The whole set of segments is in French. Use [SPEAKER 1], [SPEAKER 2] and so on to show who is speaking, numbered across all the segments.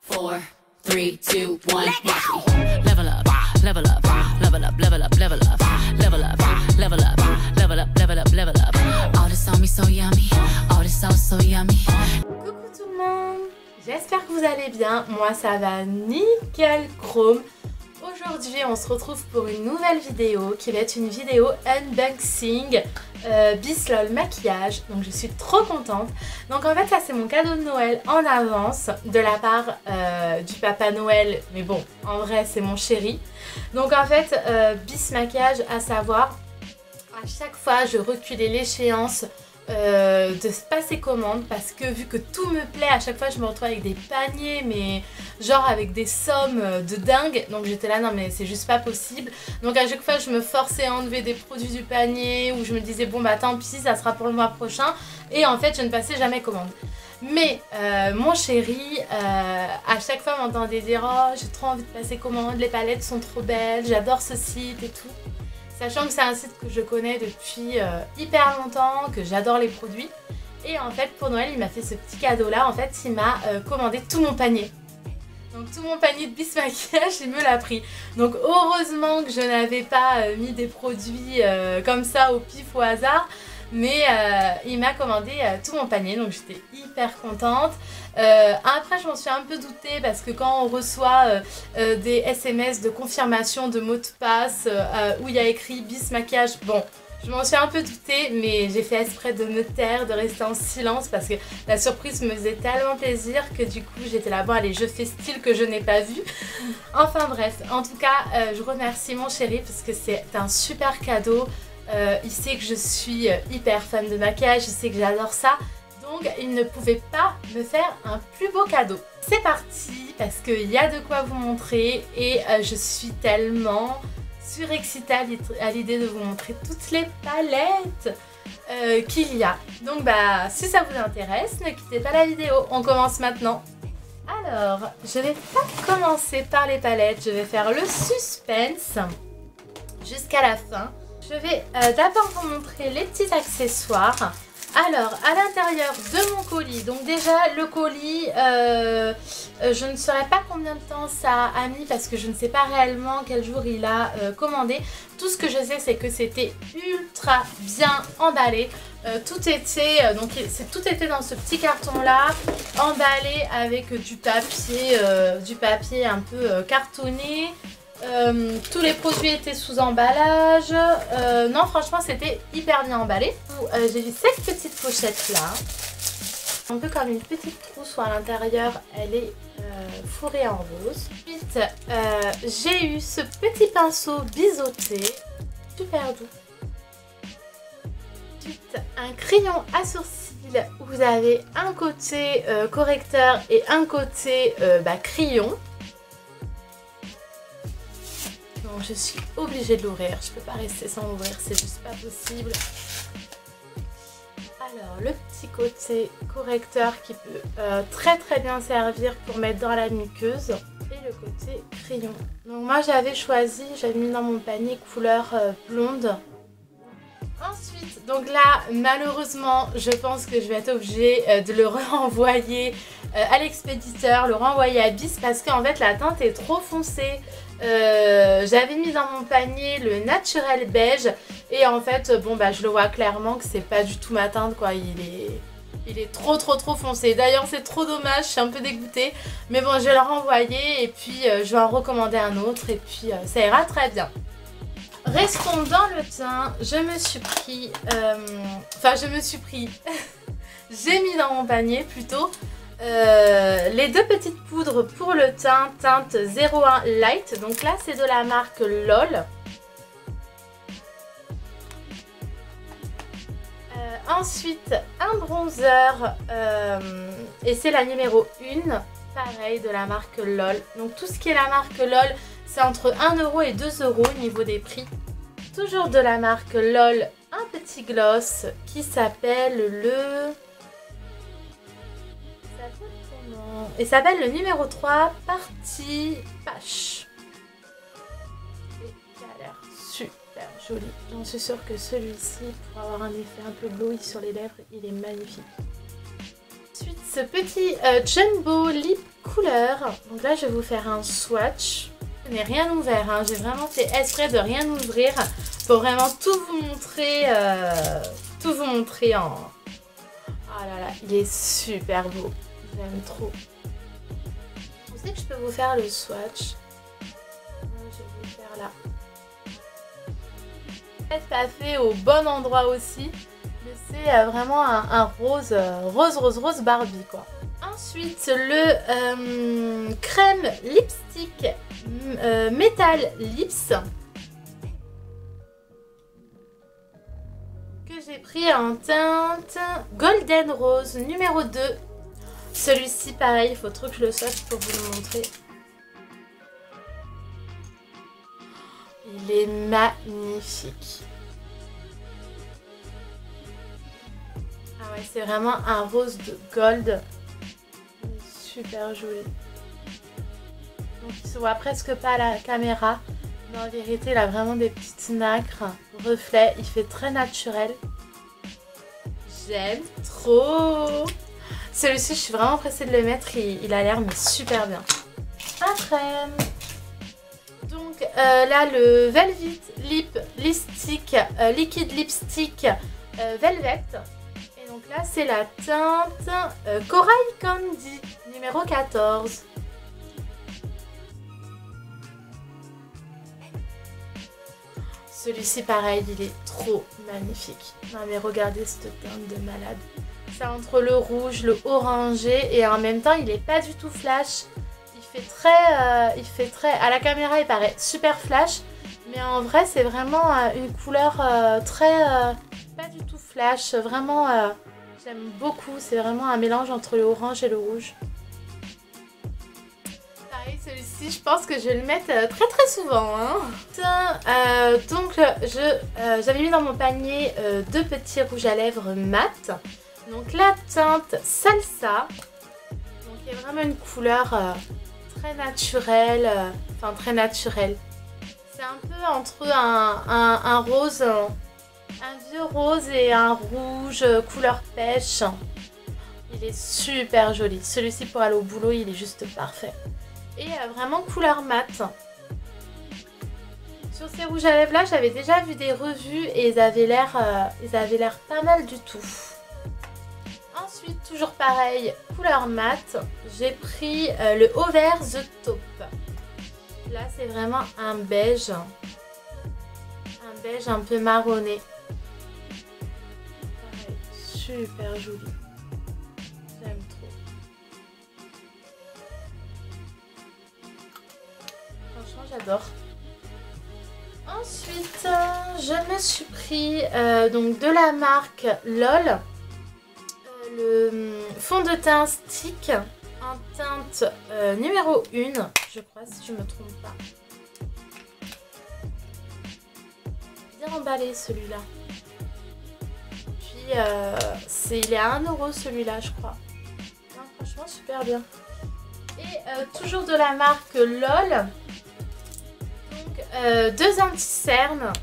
[SPEAKER 1] 4, 3, 2, 1, watch me. Level up, level up, level up, level up, level up, level up, level up, level up, level up, level up. All this on me so yummy, all this sauce so yummy.
[SPEAKER 2] Coucou tout le monde, j'espère que vous allez bien, moi ça va nickel chrome. Aujourd'hui on se retrouve pour une nouvelle vidéo qui va être une vidéo unboxing Bislol maquillage, donc je suis trop contente. Donc en fait ça c'est mon cadeau de Noël en avance de la part du Papa Noël, mais bon en vrai c'est mon chéri. Donc en fait Bis maquillage, à savoir à chaque fois je reculais l'échéance de passer commande parce que vu que tout me plaît, à chaque fois je me retrouve avec des paniers mais genre avec des sommes de dingue, donc j'étais là non mais c'est juste pas possible. Donc à chaque fois je me forçais à enlever des produits du panier ou je me disais bon bah tant pis ça sera pour le mois prochain, et en fait je ne passais jamais commande. Mais mon chéri à chaque fois m'entendait dire oh j'ai trop envie de passer commande, les palettes sont trop belles, j'adore ce site et tout. Sachant que c'est un site que je connais depuis hyper longtemps, que j'adore les produits. Et en fait pour Noël il m'a fait ce petit cadeau là, en fait il m'a commandé tout mon panier. Donc tout mon panier de Bis maquillage il me l'a pris. Donc heureusement que je n'avais pas mis des produits comme ça au pif au hasard. Mais il m'a commandé tout mon panier, donc j'étais hyper contente. Après je m'en suis un peu doutée parce que quand on reçoit des SMS de confirmation de mot de passe où il y a écrit Bis maquillage, bon je m'en suis un peu doutée, mais j'ai fait exprès de me taire, de rester en silence parce que la surprise me faisait tellement plaisir que du coup j'étais là, bon allez je fais style que je n'ai pas vu. Enfin bref, en tout cas je remercie mon chéri parce que c'est un super cadeau. Il sait que je suis hyper fan de maquillage, il sait que j'adore ça, donc il ne pouvait pas me faire un plus beau cadeau. C'est parti parce qu'il y a de quoi vous montrer et je suis tellement surexcitée à l'idée de vous montrer toutes les palettes qu'il y a. Donc bah si ça vous intéresse, ne quittez pas la vidéo, on commence maintenant. Alors, je vais pas commencer par les palettes, je vais faire le suspense jusqu'à la fin. Je vais d'abord vous montrer les petits accessoires. Alors, à l'intérieur de mon colis, donc déjà le colis, je ne saurais pas combien de temps ça a mis parce que je ne sais pas réellement quel jour il a commandé. Tout ce que je sais, c'est que c'était ultra bien emballé. Tout était dans ce petit carton là, emballé avec du papier un peu cartonné. Tous les produits étaient sous emballage. Non franchement c'était hyper bien emballé. J'ai vu cette petite pochette là, un peu comme une petite trousse où à l'intérieur elle est fourrée en rose. Ensuite j'ai eu ce petit pinceau biseauté, super doux. Ensuite un crayon à sourcils où vous avez un côté correcteur et un côté crayon. Donc je suis obligée de l'ouvrir, je peux pas rester sans l'ouvrir, c'est juste pas possible. Alors le petit côté correcteur qui peut très bien servir pour mettre dans la muqueuse, et le côté crayon. Donc moi j'avais mis dans mon panier couleur blonde. Ensuite, donc là malheureusement je pense que je vais être obligée de le renvoyer à l'expéditeur, le renvoyer à Bis parce qu'en fait la teinte est trop foncée. J'avais mis dans mon panier le naturel beige et en fait bon bah je le vois clairement que c'est pas du tout ma teinte quoi, il est trop foncé. D'ailleurs c'est trop dommage, je suis un peu dégoûtée, mais bon je vais le renvoyer et puis je vais en recommander un autre et puis ça ira très bien. Restons dans le teint, j'ai mis dans mon panier plutôt les deux petites poudres pour le teint, teinte 01 Light. Donc là c'est de la marque LOL. Ensuite un bronzer et c'est la numéro 1, pareil de la marque LOL. Donc tout ce qui est la marque LOL c'est entre 1 € et 2 € au niveau des prix. Toujours de la marque LOL, un petit gloss qui s'appelle le... Il s'appelle le numéro 3 Party Pash. Et il a l'air super joli. J'en suis sûre que celui-ci, pour avoir un effet un peu glowy sur les lèvres, il est magnifique. Ensuite ce petit Jumbo Lip Couleur. Donc là, je vais vous faire un swatch. Je n'ai rien ouvert, hein. J'ai vraiment fait exprès de rien ouvrir pour vraiment tout vous montrer en... Oh là là, il est super beau. J'aime trop. Vous savez que je peux vous faire le swatch. Je vais vous le faire là. Peut-être pas fait au bon endroit aussi. Mais c'est vraiment un rose Barbie quoi. Ensuite le crème lipstick Metal Lips que j'ai pris en teinte Golden Rose numéro 2. Celui-ci pareil, il faut trop que je le swatche pour vous le montrer. Il est magnifique. Ah ouais, c'est vraiment un rose de gold. Super joli. Donc il se voit presque pas à la caméra. Mais en vérité, il a vraiment des petites nacres, reflets. Il fait très naturel. J'aime trop. Celui-ci, je suis vraiment pressée de le mettre. Il a l'air mais super bien. Après... Donc là le Velvet Lip Lipstick Liquid Lipstick Velvet. Et donc là c'est la teinte Corail Candy numéro 14. Celui-ci pareil, il est trop magnifique. Non mais regardez cette teinte de malade. C'est entre le rouge, le orangé et en même temps il est pas du tout flash. Il fait très... À la caméra, il paraît super flash. Mais en vrai, c'est vraiment une couleur très... pas du tout flash. Vraiment, j'aime beaucoup. C'est vraiment un mélange entre le orange et le rouge. Pareil, celui-ci, je pense que je vais le mettre très souvent. Hein. Donc, j'avais mis dans mon panier deux petits rouges à lèvres mat. Donc, la teinte Salsa. Donc, il y a vraiment une couleur... très naturel, enfin très naturel. C'est un peu entre un rose, un vieux rose et un rouge couleur pêche. Il est super joli. Celui-ci pour aller au boulot, il est juste parfait. Et vraiment couleur mat. Sur ces rouges à lèvres là, j'avais déjà vu des revues et ils avaient l'air pas mal du tout. Ensuite, toujours pareil, couleur mat, j'ai pris le Over the Top. Là, c'est vraiment un beige un peu marronné. Pareil, super joli. J'aime trop. Franchement, j'adore. Ensuite, je me suis pris donc de la marque LOL. Le fond de teint stick en teinte numéro 1, je crois, si je me trompe pas. Bien emballé celui-là. Puis il est à 1 € celui-là, je crois. Non, franchement, super bien. Et toujours de la marque LOL. Donc, deux anti-cernes.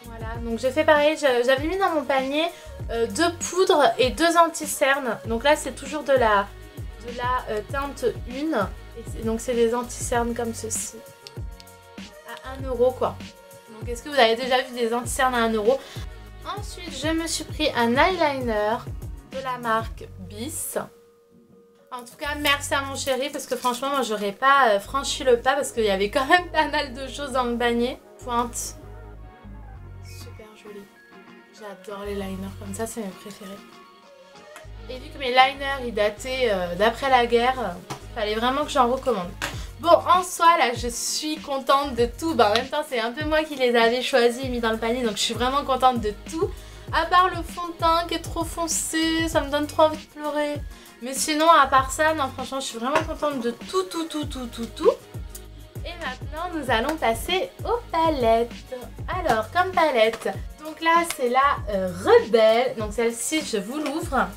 [SPEAKER 2] Voilà, donc j'ai fait pareil, j'avais mis dans mon panier 2 poudres et 2 anti-cernes. Donc là c'est toujours de la teinte 1. Et donc c'est des anti-cernes comme ceci. À 1 € quoi. Donc est-ce que vous avez déjà vu des anti-cernes à 1 €? Ensuite je me suis pris un eyeliner de la marque Bis. En tout cas merci à mon chéri parce que franchement moi j'aurais pas franchi le pas parce qu'il y avait quand même pas mal de choses dans le panier. Pointe. J'adore les liners comme ça, c'est mes préférés. Et vu que mes liners ils dataient d'après la guerre, fallait vraiment que j'en recommande. Bon, en soi là je suis contente de tout. En même temps c'est un peu moi qui les avais choisis et mis dans le panier, donc je suis vraiment contente de tout. À part le fond de teint qui est trop foncé, ça me donne trop envie de pleurer. Mais sinon à part ça, non franchement je suis vraiment contente de tout. Et maintenant nous allons passer aux palettes. Alors comme palette, donc là c'est la Rebelle. Donc celle-ci je vous l'ouvre.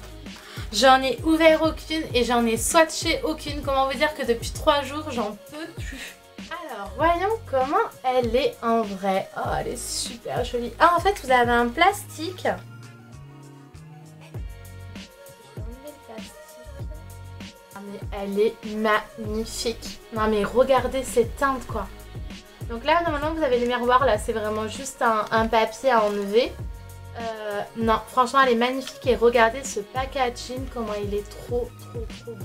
[SPEAKER 2] J'en ai ouvert aucune et j'en ai swatché aucune. Comment vous dire que depuis 3 jours j'en peux plus. Alors voyons comment elle est en vrai. Oh elle est super jolie. Ah en fait vous avez un plastique. Je vais enlever le plastique. mais elle est magnifique. Non mais regardez ces teintes quoi. Donc là normalement vous avez les miroirs, là c'est vraiment juste un papier à enlever. Non franchement elle est magnifique et regardez ce packaging comment il est trop beau.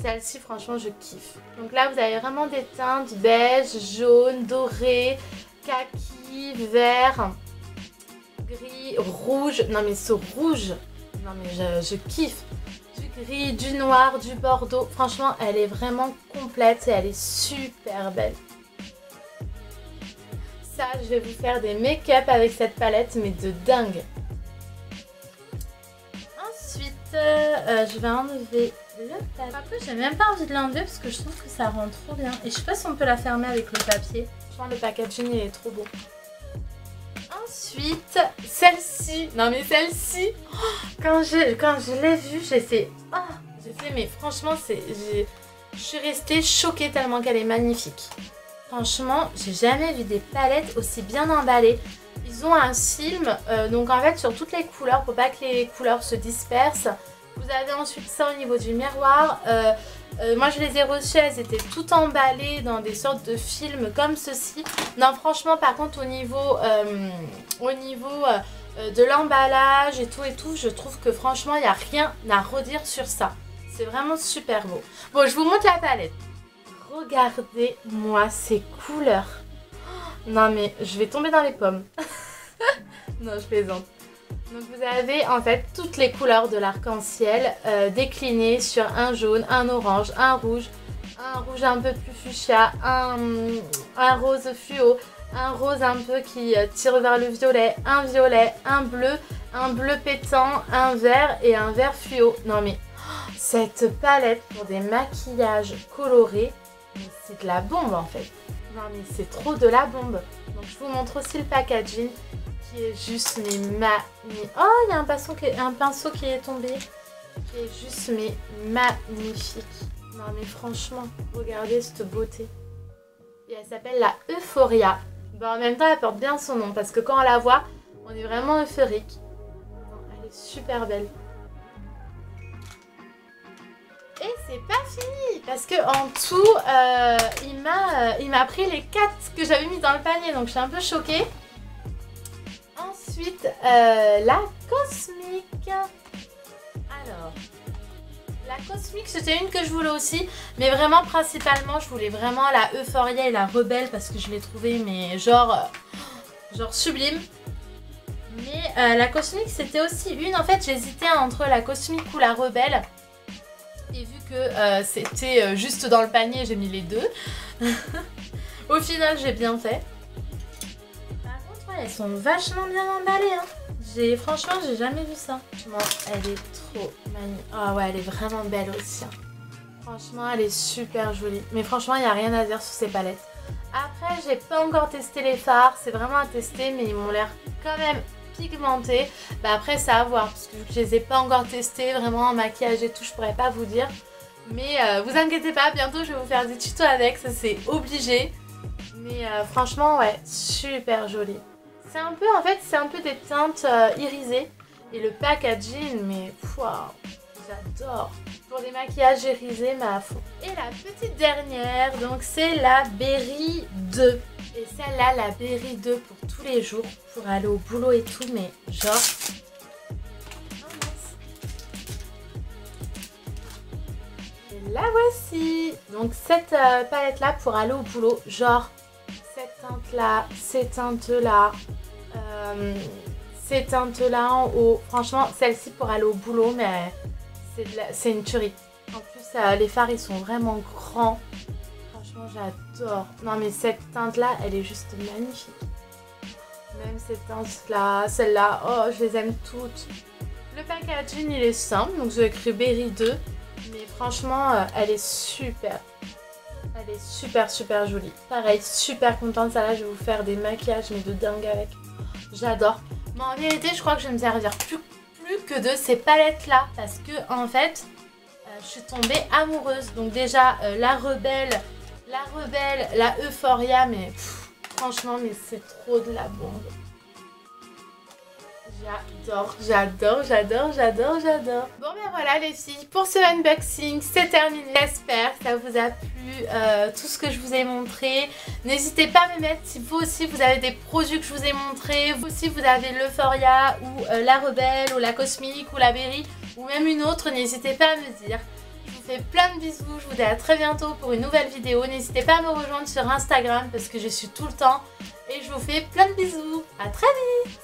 [SPEAKER 2] Celle-ci franchement je kiffe. Donc là vous avez vraiment des teintes beige, jaune, doré, kaki, vert, gris, rouge. Non mais ce rouge, non mais je kiffe. Du gris, du noir, du bordeaux. Franchement elle est vraiment complète et elle est super belle. Ça je vais vous faire des make-up avec cette palette mais de dingue. Ensuite je vais enlever le papier. Après j'ai même pas envie de l'enlever parce que je trouve que ça rend trop bien. Et je sais pas si on peut la fermer avec le papier. Franchement le packaging il est trop beau. Ensuite celle-ci. Non mais celle-ci quand je l'ai vue j'ai fait mais franchement je suis restée choquée tellement qu'elle est magnifique. Franchement j'ai jamais vu des palettes aussi bien emballées. Ils ont un film donc en fait sur toutes les couleurs pour pas que les couleurs se dispersent. Vous avez ensuite ça au niveau du miroir. Moi je les ai reçues, elles étaient toutes emballées dans des sortes de films comme ceci. Non franchement par contre au niveau de l'emballage et tout, je trouve que franchement il n'y a rien à redire sur ça. C'est vraiment super beau. Bon je vous montre la palette. Regardez-moi ces couleurs. Non mais je vais tomber dans les pommes. Non je plaisante. Donc vous avez en fait toutes les couleurs de l'arc-en-ciel déclinées sur un jaune, un orange, un rouge un peu plus fuchsia, un rose fluo, un rose un peu qui tire vers le violet, un bleu pétant, un vert et un vert fluo. Non mais cette palette pour des maquillages colorés, c'est de la bombe en fait. Non mais c'est trop de la bombe. Donc je vous montre aussi le packaging qui est juste mais magnifique. Oh il y a un pinceau qui est tombé. Qui est juste mais magnifique. Non mais franchement, regardez cette beauté. Et elle s'appelle la Euphoria. Bon, en même temps elle porte bien son nom parce que quand on la voit, on est vraiment euphorique. Elle est super belle. Et c'est pas fini parce que en tout il m'a pris les 4 que j'avais mis dans le panier, donc je suis un peu choquée. Ensuite la Cosmic. Alors la Cosmic c'était une que je voulais aussi, mais vraiment principalement je voulais vraiment la Euphoria et la Rebelle parce que je l'ai trouvée mais genre sublime. Mais la Cosmic c'était aussi une, en fait j'hésitais entre la Cosmic ou la Rebelle. Et vu que c'était juste dans le panier, j'ai mis les deux. Au final, j'ai bien fait. Par contre, ouais, elles sont vachement bien emballées. Hein. Franchement, j'ai jamais vu ça. Bon, elle est trop magnifique. Ah ouais, elle est vraiment belle aussi. Hein. Franchement, elle est super jolie. Mais franchement, il n'y a rien à dire sur ces palettes. Après, j'ai pas encore testé les fards. C'est vraiment à tester, mais ils m'ont l'air quand même pigmentés. Bah après c'est à voir parce que je les ai pas encore testés vraiment en maquillage et tout, je pourrais pas vous dire, mais vous inquiétez pas, bientôt je vais vous faire des tutos avec, ça c'est obligé. Mais franchement ouais, super joli. C'est un peu, en fait c'est un peu des teintes irisées et le packaging, mais waouh, j'adore. Pour des maquillages irisés mais à fond. Et la petite dernière, donc c'est la Berry 2. Et celle-là, la Berry 2 pour tous les jours, pour aller au boulot et tout, mais genre... Oh, nice. Et la voici. Donc cette palette-là pour aller au boulot, genre cette teinte-là, ces teintes-là, ces teintes-là en haut. Franchement, celle-ci pour aller au boulot, mais c'est une tuerie. En plus, les fards, ils sont vraiment grands. Franchement, j'adore. Non, mais cette teinte-là, elle est juste magnifique. Même cette teinte-là, celle-là, oh, je les aime toutes. Le packaging, il est simple, donc j'ai écrit Berry 2. Mais franchement, elle est super. Elle est super jolie. Pareil, super contente. Ça là, je vais vous faire des maquillages, mais de dingue avec. J'adore. Mais en vérité, je crois que je vais me servir plus que de ces palettes-là. Parce que, en fait, je suis tombée amoureuse. Donc déjà, la Rebelle, la Euphoria, mais franchement, mais c'est trop de la bombe. J'adore. Bon ben voilà les filles, pour ce unboxing c'est terminé. J'espère que ça vous a plu, tout ce que je vous ai montré. N'hésitez pas à me mettre si vous aussi vous avez des produits que je vous ai montrés. Vous aussi vous avez l'Euphoria ou la Rebelle ou la Cosmic ou la Berry ou même une autre, n'hésitez pas à me dire. Je vous fais plein de bisous, je vous dis à très bientôt pour une nouvelle vidéo. N'hésitez pas à me rejoindre sur Instagram parce que je suis tout le temps. Et je vous fais plein de bisous, à très vite.